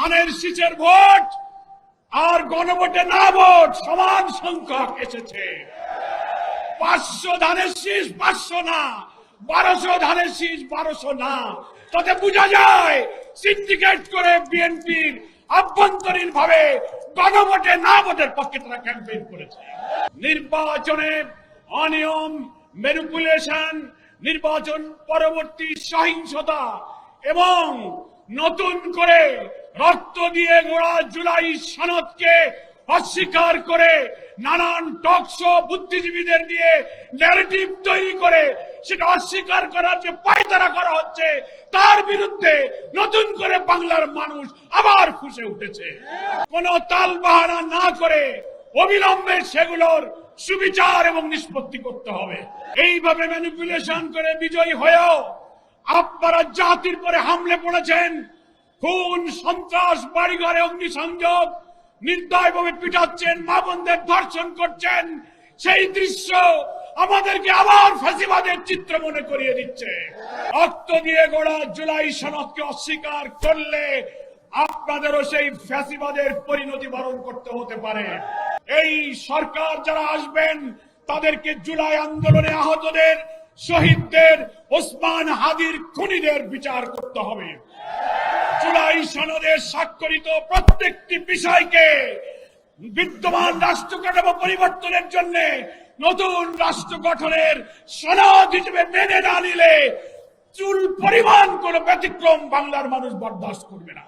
ধানের শীষের ভোট আর গণভোটে না ভোট সমান সংখ্যক এসেছে। 500 ধানের শীষ 500 না, 1200 ধানের শীষ 1200 না। তাতে বোঝা যায় সিন্ডিকেট করে বিএনপির আভ্যন্তরীণ ভাবে গণভোটে না ভোটের পক্ষে তারা ক্যাম্পেইন করেছে। নির্বাচনে অনিয়ম, ম্যানিপুলেশন, নির্বাচন পরবর্তী সহিংসতা এবং নতুন করে রক্ত দিয়ে গড়া জুলাই সনদকে অস্বীকার করে নানান টকশো বুদ্ধিজীবীদের দিয়ে ন্যারেটিভ তৈরি করে সেটা অস্বীকার করার যে পায়তারা করা হচ্ছে, তার বিরুদ্ধে নতুন করে বাংলার মানুষ আবার ফুঁসে উঠেছে। কোন তালবাহানা না করে অবিলম্বে সেগুলোর সুবিচার এবং নিষ্পত্তি করতে হবে। এইভাবে ম্যানিপুলেশন করে বিজয়ী হয়েও আপনারা জাতির পরে হামলে পড়েছেন, খুন, সন্ত্রাস, বাড়িঘরে অগ্নিসংযোগ, নির্দয়ভাবে পিটাচ্ছেন, মা বোনদের ধর্ষণ করছেন। সেই দৃশ্য আমাদেরকে আবার ফ্যাসিবাদের চিত্র মনে করিয়ে দিচ্ছে। রক্ত দিয়ে গড়া জুলাই সনদকে অস্বীকার করলে আপনাদেরও সেই ফ্যাসিবাদের পরিণতি বরণ করতে হতে পারে। এই সরকার যারা আসবেন তাদেরকে জুলাই আন্দোলনে আহতদের, শহীদদের, ওসমান হাদির খুনিদের বিচার করতে হবে। জুলাই সনদে স্বাক্ষরিত প্রত্যেকটি বিষয়কে বিদ্যমান রাষ্ট্র কাঠামো পরিবর্তনের জন্য নতুন রাষ্ট্র গঠনের সনদ হিসেবে মেনে না নিলে চুল পরিমাণ কোন ব্যতিক্রম বাংলার মানুষ বরদাস্ত করবে না।